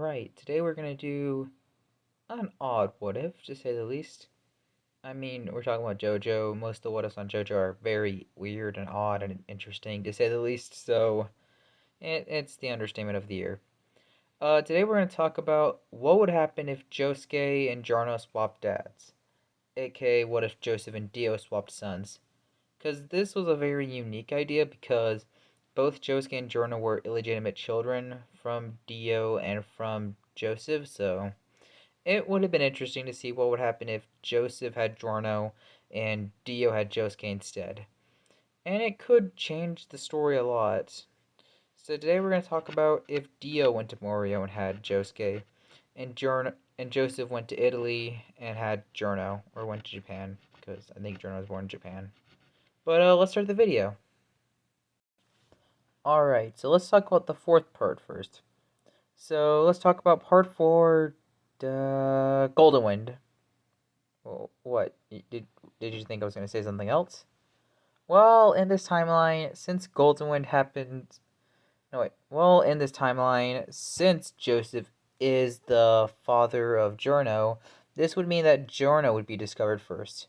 Alright, today we're gonna do an odd what if, to say the least. I mean, we're talking about JoJo. Most of the what ifs on JoJo are very weird and odd and interesting, to say the least, so it's the understatement of the year. Today we're gonna talk about what would happen if Josuke and Giorno swapped dads, aka what if Joseph and Dio swapped sons. Because this was a very unique idea because both Josuke and Giorno were illegitimate children from Dio and from Joseph, so it would have been interesting to see what would happen if Joseph had Giorno and Dio had Josuke instead. And it could change the story a lot. So today we're going to talk about if Dio went to Morio and had Josuke, and Joseph went to Italy and had Giorno, or went to Japan, because I think Giorno was born in Japan. But let's start the video. Alright, so let's talk about the fourth part first. So let's talk about part 4, Golden Wind. Well, what? Did you think I was going to say something else? Well, in this timeline, since Golden Wind happened... No, wait. Well, in this timeline, since Joseph is the father of Giorno, this would mean that Giorno would be discovered first.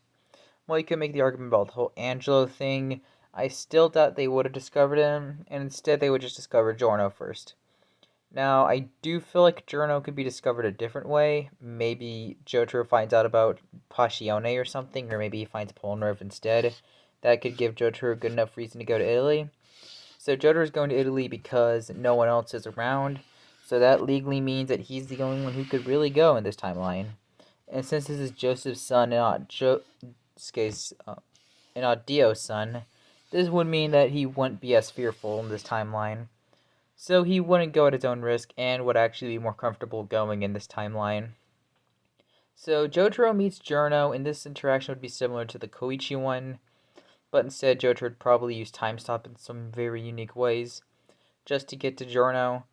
Well, you could make the argument about the whole Angelo thing. I still doubt they would have discovered him, and instead they would just discover Giorno first. Now, I do feel like Giorno could be discovered a different way. Maybe Jotaro finds out about Passione or something, or maybe he finds Polnareff instead. That could give Jotaro a good enough reason to go to Italy. So Jotaro's going to Italy because no one else is around. So that legally means that he's the only one who could really go in this timeline. And since this is Joseph's son and not Josuke's, and not Dio's son, this would mean that he wouldn't be as fearful in this timeline. So he wouldn't go at his own risk and would actually be more comfortable going in this timeline. So Jotaro meets Giorno, and this interaction would be similar to the Koichi one, but instead Jotaro would probably use time stop in some very unique ways just to get to Giorno,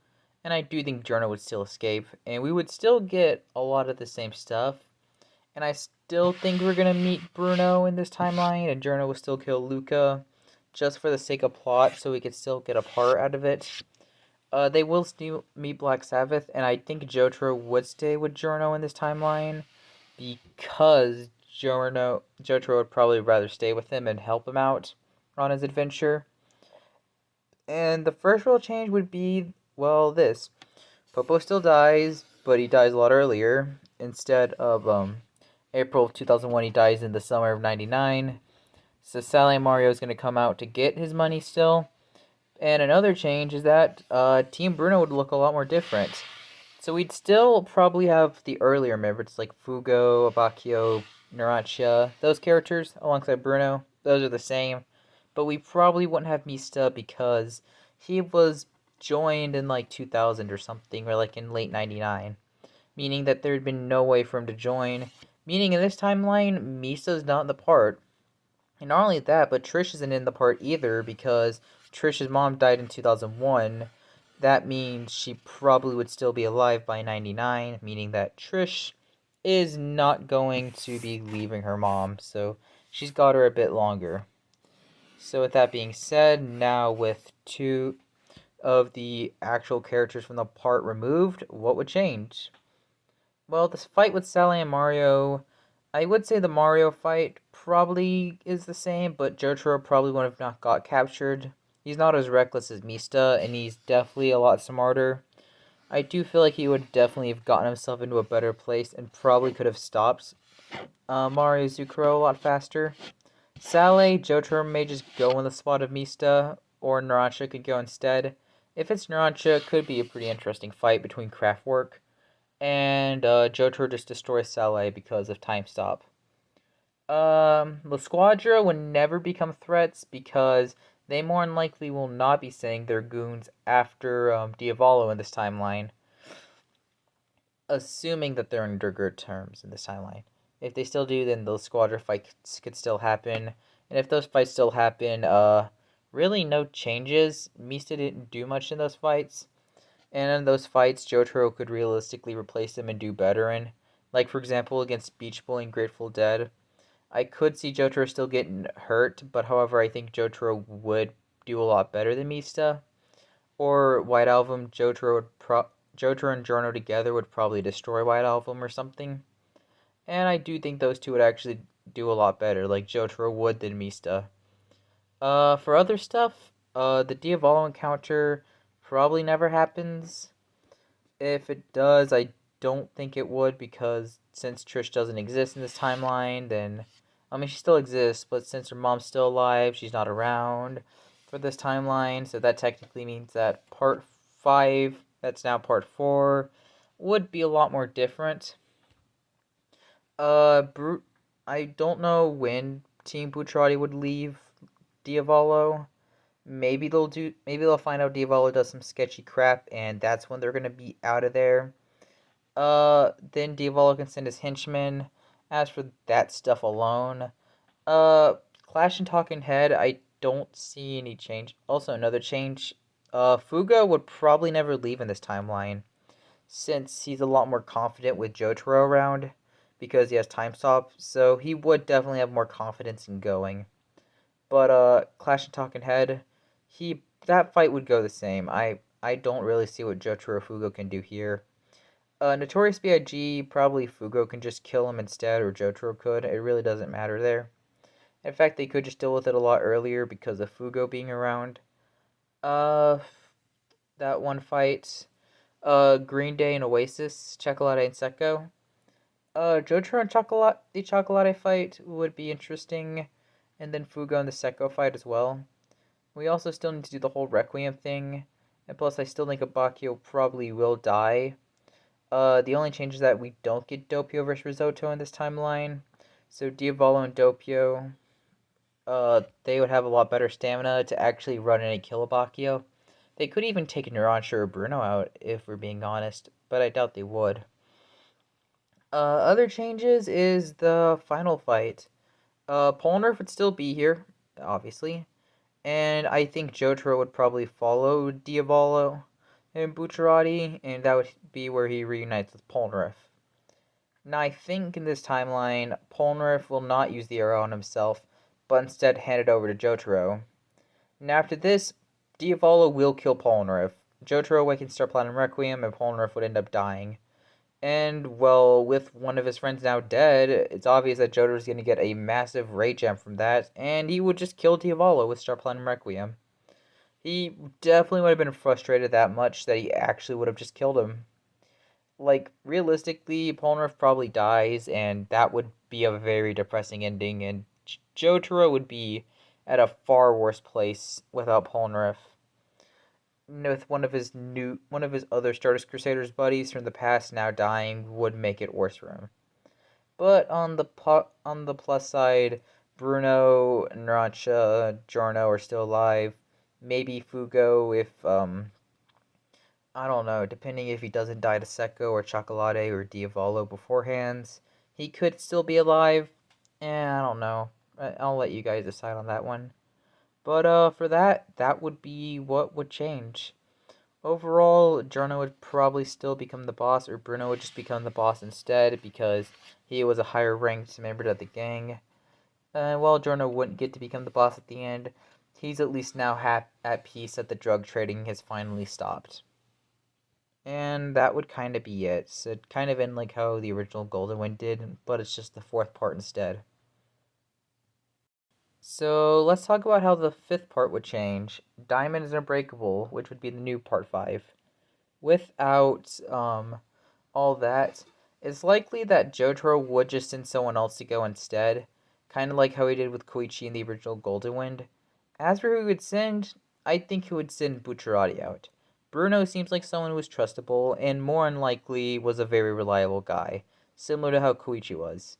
and I do think Giorno would still escape, and we would still get a lot of the same stuff, and I still think we're going to meet Bruno in this timeline, and Giorno will still kill Luca, just for the sake of plot, so we could still get a part out of it. They will still meet Black Sabbath, and I think Jotaro would stay with Giorno in this timeline, because Jotaro would probably rather stay with him and help him out on his adventure. And the first real change would be, well, this. Popo still dies, but he dies a lot earlier. Instead of April of 2001, he dies in the summer of 99. So Sally and Mario is going to come out to get his money still. And another change is that Team Bruno would look a lot more different. So we'd still probably have the earlier members like Fugo, Abakio, Narancia, those characters alongside Bruno. Those are the same. But we probably wouldn't have Mista because he was joined in like 2000 or something, or like in late 99. Meaning that there had been no way for him to join. Meaning in this timeline, Mista's not in the part. And not only that, but Trish isn't in the part either because Trish's mom died in 2001. That means she probably would still be alive by 99, meaning that Trish is not going to be leaving her mom, so she's got her a bit longer. So with that being said, now with 2 of the actual characters from the part removed, what would change? Well, this fight with Sally and Mario, I would say the Mario fight probably is the same, but Jotaro probably would have not got captured. He's not as reckless as Mista, and he's definitely a lot smarter. I do feel like he would definitely have gotten himself into a better place and probably could have stopped Mario Zucchero a lot faster. Sally, Jotaro may just go in the spot of Mista, or Narancia could go instead. If it's Narancia, it could be a pretty interesting fight between Craftwork, and Jotaro just destroys Sally because of time stop. La Squadra would never become threats because they more than likely will not be sending their goons after Diavolo in this timeline. Assuming that they're under good terms in this timeline. If they still do, then those Squadra fights could still happen. And if those fights still happen, really no changes. Mista didn't do much in those fights. And in those fights, Jotaro could realistically replace them and do better in. Like, for example, against Beach Boy and Grateful Dead. I could see Jotaro still getting hurt, but however, I think Jotaro would do a lot better than Mista. Or White Album, Jotaro would Jotaro and Giorno together would probably destroy White Album or something. And I do think those two would actually do a lot better, like Jotaro would than Mista. For other stuff, the Diavolo encounter probably never happens. If it does, I don't think it would, because since Trish doesn't exist in this timeline, then I mean, she still exists, but since her mom's still alive, she's not around for this timeline, so that technically means that part 5, that's now part 4, would be a lot more different. I don't know when Team Bucciarati would leave Diavolo. Maybe they'll find out Diavolo does some sketchy crap, and that's when they're gonna be out of there. Then Diavolo can send his henchmen. As for that stuff alone, Clash and Talking Head, I don't see any change. Also, another change, Fuga would probably never leave in this timeline, since he's a lot more confident with Jotaro around, because he has time stop, so he would definitely have more confidence in going. But Clash and Talking Head, that fight would go the same. I don't really see what Jotaro Fugo can do here. Notorious B.I.G. probably Fugo can just kill him instead, or Jotaro could. It really doesn't matter there. In fact, they could just deal with it a lot earlier because of Fugo being around. Uh, that one fight. Green Day and Oasis, Chocolate and Secco. Jotaro and the Chocolate fight would be interesting, and then Fugo and the Secco fight as well. We also still need to do the whole Requiem thing, and plus I still think Abakio probably will die. The only change is that we don't get Doppio versus Risotto in this timeline, so Diavolo and Doppio, they would have a lot better stamina to actually run in and kill Abakio. They could even take Narancia or Bruno out, if we're being honest, but I doubt they would. Other changes is the final fight. Polnareff would still be here, obviously, and I think Jotaro would probably follow Diavolo and Bucciarati, and that would be where he reunites with Polnareff. Now, I think in this timeline, Polnareff will not use the arrow on himself, but instead hand it over to Jotaro. Now, after this, Diavolo will kill Polnareff. Jotaro awakens Star Platinum Requiem, and Polnareff would end up dying. And, well, with one of his friends now dead, it's obvious that Jotaro's going to get a massive rage gem from that, and he would just kill Diavolo with Star Platinum Requiem. He definitely would have been frustrated that much that he actually would have just killed him. Like, realistically, Polnareff probably dies, and that would be a very depressing ending, and Jotaro would be at a far worse place without Polnareff. With one of his other Stardust Crusaders buddies from the past now dying would make it worse for him. But on the plus side, Bruno, Narancia, Giorno are still alive. Maybe Fugo if I don't know, depending if he doesn't die to Secco or Chocolate or Diavolo beforehand, he could still be alive. I don't know. I'll let you guys decide on that one. But for that would be what would change. Overall, Giorno would probably still become the boss, or Bruno would just become the boss instead, because he was a higher ranked member of the gang. While Giorno wouldn't get to become the boss at the end, he's at least now at peace that the drug trading has finally stopped. And that would kind of be it. So it kind of end like how the original Golden Wind did, but it's just the 4th part instead. So let's talk about how the 5th part would change. Diamond is Unbreakable, which would be the new part 5. Without all that, it's likely that Jotaro would just send someone else to go instead, kind of like how he did with Koichi in the original Golden Wind. As for who he would send, I think he would send Bucciarati out. Bruno seems like someone who was trustable, and more unlikely was a very reliable guy, similar to how Koichi was.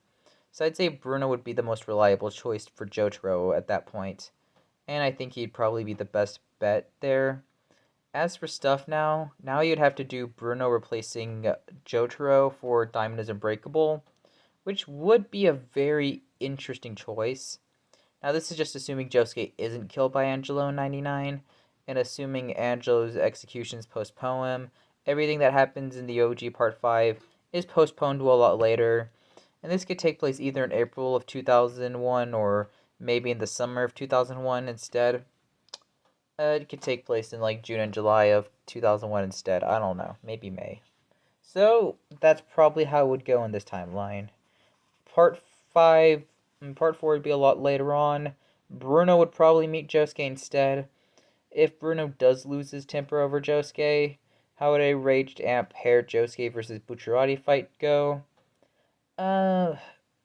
So I'd say Bruno would be the most reliable choice for Jotaro at that point, and I think he'd probably be the best bet there. As for stuff now you'd have to do Bruno replacing Jotaro for Diamond is Unbreakable, which would be a very interesting choice. Now this is just assuming Josuke isn't killed by Angelo in 99, and assuming Angelo's execution's post-poem. Everything that happens in the OG Part 5 is postponed to a lot later, and this could take place either in April of 2001 or maybe in the summer of 2001 instead. It could take place in like June and July of 2001 instead. I don't know. Maybe May. So that's probably how it would go in this timeline. Part 5 and Part 4 would be a lot later on. Bruno would probably meet Josuke instead. If Bruno does lose his temper over Josuke, how would a Raged Amp Hair Josuke versus Bucciarati fight go? Uh,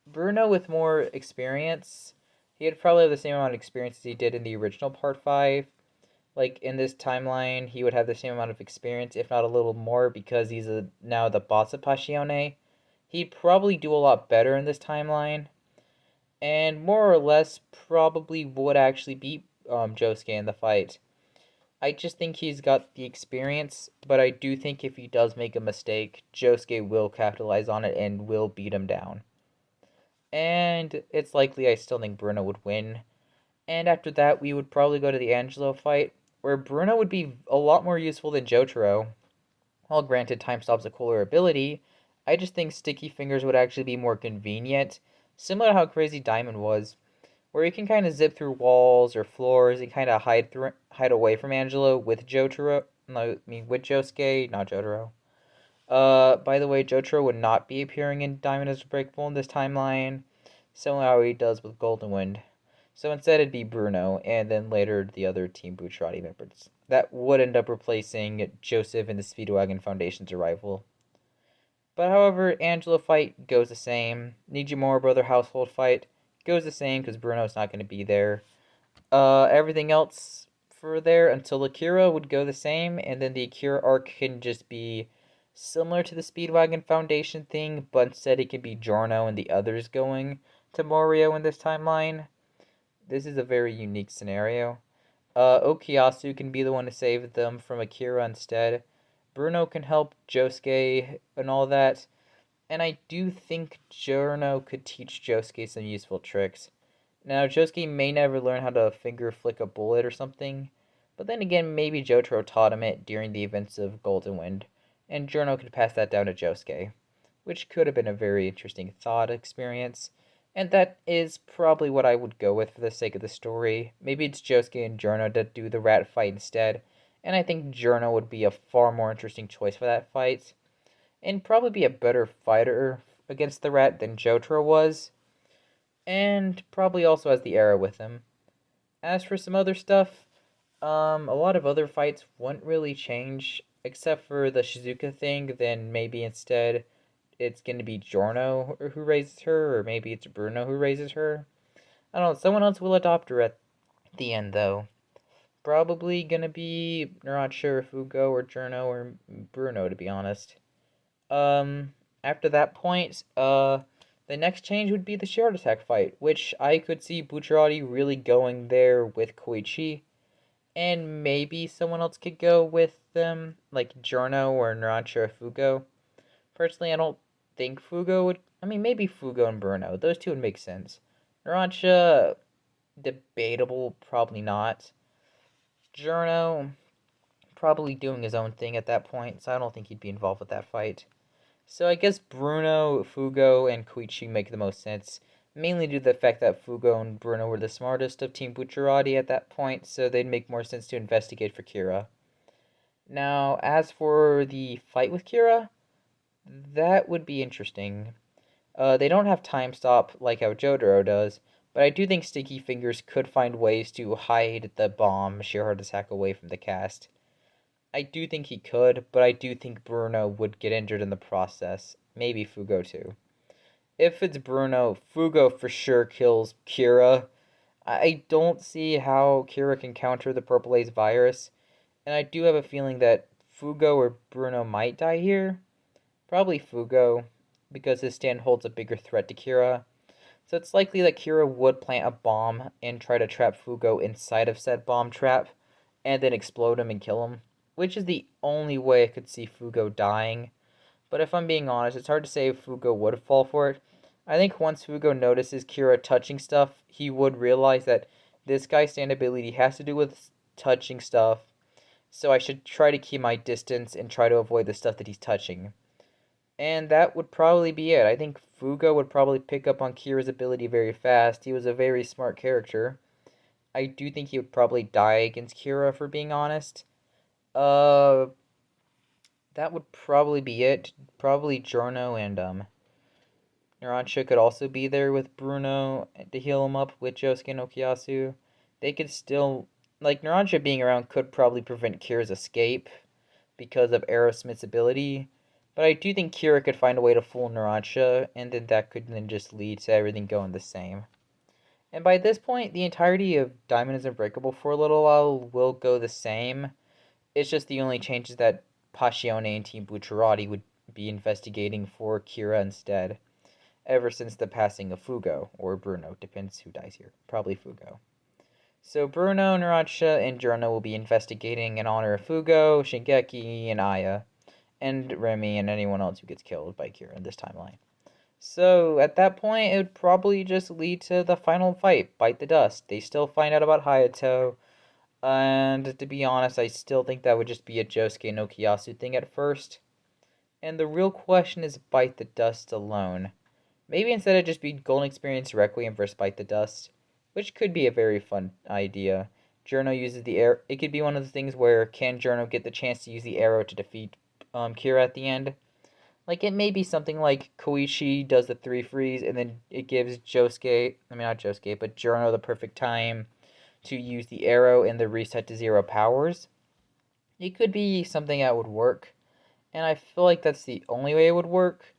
Bruno with more experience. He'd probably have the same amount of experience as he did in the original Part 5. Like, in this timeline, he would have the same amount of experience, if not a little more, because he's now the boss of Passione. He'd probably do a lot better in this timeline, and more or less probably would actually beat Josuke in the fight. I just think he's got the experience, but I do think if he does make a mistake, Josuke will capitalize on it and will beat him down. And it's likely I still think Bruno would win. And after that, we would probably go to the Angelo fight, where Bruno would be a lot more useful than Jotaro. While granted time stop's a cooler ability, I just think Sticky Fingers would actually be more convenient, similar to how Crazy Diamond was, where you can kind of zip through walls or floors and kind of hide away from Angelo with Jotaro. No, I mean with Josuke, not Jotaro. By the way, Jotaro would not be appearing in Diamond is Unbreakable in this timeline, similar to how he does with Golden Wind. So instead it'd be Bruno, and then later the other Team Bucciarati members. That would end up replacing Joseph in the Speedwagon Foundation's arrival. But however, Angelo fight goes the same. Nijimura Brother household fight goes the same because Bruno's not going to be there. Everything else for there until Akira would go the same, and then the Akira arc can just be similar to the Speedwagon Foundation thing, but instead it can be Giorno and the others going to Morio in this timeline. This is a very unique scenario. Okuyasu can be the one to save them from Akira instead. Bruno can help Josuke and all that. And I do think Giorno could teach Josuke some useful tricks. Now, Josuke may never learn how to finger flick a bullet or something, but then again, maybe Jotaro taught him it during the events of Golden Wind, and Giorno could pass that down to Josuke, which could have been a very interesting thought experience. And that is probably what I would go with for the sake of the story. Maybe it's Josuke and Giorno that do the rat fight instead, and I think Giorno would be a far more interesting choice for that fight, and probably be a better fighter against the rat than Jotaro was, and probably also has the era with him. As for some other stuff, a lot of other fights wouldn't really change, except for the Shizuka thing. Then maybe instead it's going to be Giorno who raises her, or maybe it's Bruno who raises her. I don't know, someone else will adopt her at the end, though. Probably gonna be, not sure if Fugo or Giorno or Bruno, to be honest. After that point, the next change would be the Shared Attack fight, which I could see Bucciarati really going there with Koichi, and maybe someone else could go with them, like Giorno or Narancia or Fugo. Personally, I don't think Fugo would. I mean, maybe Fugo and Bruno. Those two would make sense. Narancia, debatable, probably not. Giorno, probably doing his own thing at that point, so I don't think he'd be involved with that fight. So I guess Bruno, Fugo, and Koichi make the most sense, mainly due to the fact that Fugo and Bruno were the smartest of Team Bucciarati at that point, so they'd make more sense to investigate for Kira. Now, as for the fight with Kira, that would be interesting. They don't have time stop like how Jotaro does, but I do think Sticky Fingers could find ways to hide the bomb Sheer Attack away from the cast. I do think he could, but I do think Bruno would get injured in the process. Maybe Fugo too. If it's Bruno, Fugo for sure kills Kira. I don't see how Kira can counter the Purple Ace virus, and I do have a feeling that Fugo or Bruno might die here. Probably Fugo, because his stand holds a bigger threat to Kira. So it's likely that Kira would plant a bomb and try to trap Fugo inside of said bomb trap, and then explode him and kill him, which is the only way I could see Fugo dying. But if I'm being honest, it's hard to say if Fugo would fall for it. I think once Fugo notices Kira touching stuff, he would realize that this guy's stand ability has to do with touching stuff, so I should try to keep my distance and try to avoid the stuff that he's touching. And that would probably be it. I think Fugo would probably pick up on Kira's ability very fast. He was a very smart character. I do think he would probably die against Kira, for being honest. Uh, that would probably be it. Probably Giorno and Narancia could also be there with Bruno to heal him up with Josuke and Okuyasu. They could still, like, Narancia being around could probably prevent Kira's escape because of Aerosmith's ability. But I do think Kira could find a way to fool Narancia, and then that could then just lead to everything going the same. And by this point, the entirety of Diamond is Unbreakable for a little while will go the same. It's just the only change is that Passione and Team Bucciarati would be investigating for Kira instead, ever since the passing of Fugo, or Bruno, depends who dies here. Probably Fugo. So Bruno, Narancia, and Giorno will be investigating in honor of Fugo, Shingeki, and Aya, and Remy, and anyone else who gets killed by Kira in this timeline. So at that point, it would probably just lead to the final fight, Bite the Dust. They still find out about Hayato, and to be honest, I still think that would just be a Josuke no Kiyasu thing at first. And the real question is Bite the Dust alone. Maybe instead it just be Golden Experience Requiem versus Bite the Dust, which could be a very fun idea. Giorno uses the arrow. It could be one of the things where can Giorno get the chance to use the arrow to defeat Kira at the end? Like, it may be something like Koichi does the 3 freeze, and then it gives Josuke, I mean, not Josuke, but Giorno the perfect time to use the arrow and the reset to 0 powers. It could be something that would work, and I feel like that's the only way it would work.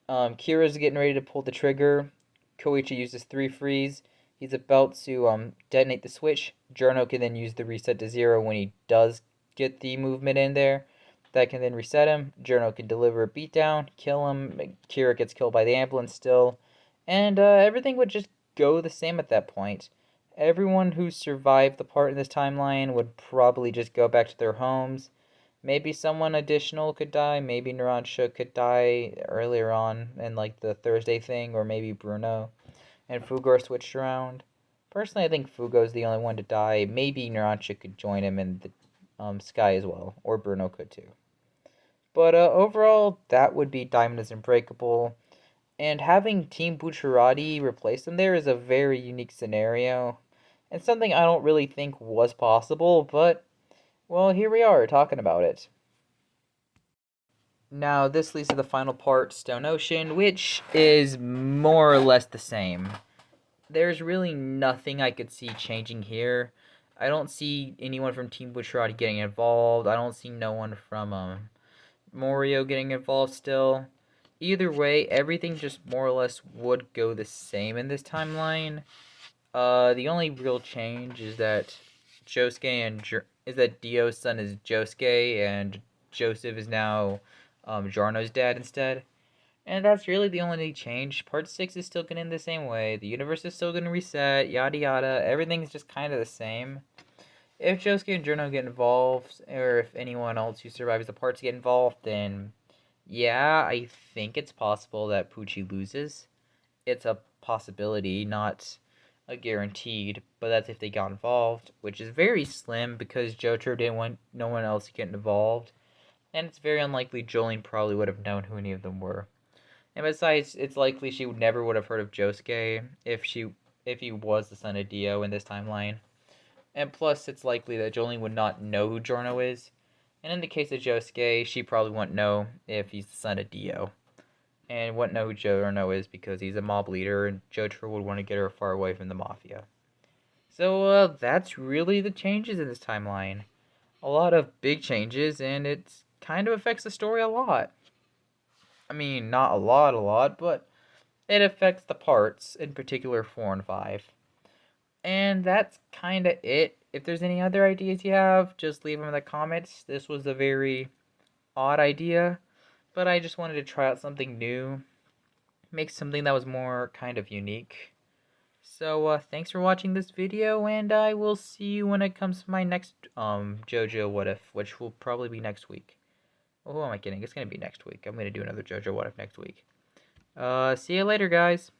Kira's getting ready to pull the trigger. Koichi uses 3 freeze. He's about to detonate the switch. Giorno can then use the reset to 0 when he does get the movement in there. That can then reset him. Giorno can deliver a beatdown, kill him. Kira gets killed by the ambulance still. And everything would just go the same at that point. Everyone who survived the part in this timeline would probably just go back to their homes. Maybe someone additional could die. Maybe Narancia could die earlier on in like the Thursday thing, or maybe Bruno and Fugo switched around. Personally, I think Fugo's the only one to die. Maybe Narancia could join him in the Sky as well, or Bruno could too. But overall, that would be Diamond is Unbreakable. And having Team Bucciarati replace them there is a very unique scenario. And something I don't really think was possible, but, well, here we are talking about it. Now, this leads to the final part, Stone Ocean, which is more or less the same. There's really nothing I could see changing here. I don't see anyone from Team Bucciarati getting involved. I don't see no one from Morio getting involved still. Either way, everything just more or less would go the same in this timeline. The only real change is that Dio's son is Josuke, and Joseph is now Giorno's dad instead. And that's really the only change. Part 6 is still going to end the same way. The universe is still going to reset, yada yada. Everything's just kind of the same. If Josuke and Giorno get involved, or if anyone else who survives the parts get involved, then yeah, I think it's possible that Pucci loses. It's a possibility, not a guaranteed, but that's if they got involved, which is very slim because Jotaro didn't want no one else to get involved, and it's very unlikely Jolene probably would have known who any of them were. And besides, it's likely she never would have heard of Josuke if he was the son of Dio in this timeline. And plus, it's likely that Jolene would not know who Giorno is. And in the case of Josuke, she probably wouldn't know if he's the son of Dio. And wouldn't know who Giorno is because he's a mob leader, and Jotaro would want to get her far away from the mafia. So, that's really the changes in this timeline. A lot of big changes, and it kind of affects the story a lot. I mean, not a lot, but it affects the parts, in particular 4 and 5. And that's kind of it. If there's any other ideas you have, just leave them in the comments. This was a very odd idea, but I just wanted to try out something new. Make something that was more kind of unique. So, thanks for watching this video, and I will see you when it comes to my next, JoJo What If, which will probably be next week. Oh, who am I kidding? It's gonna be next week. I'm gonna do another JoJo What If next week. See you later, guys.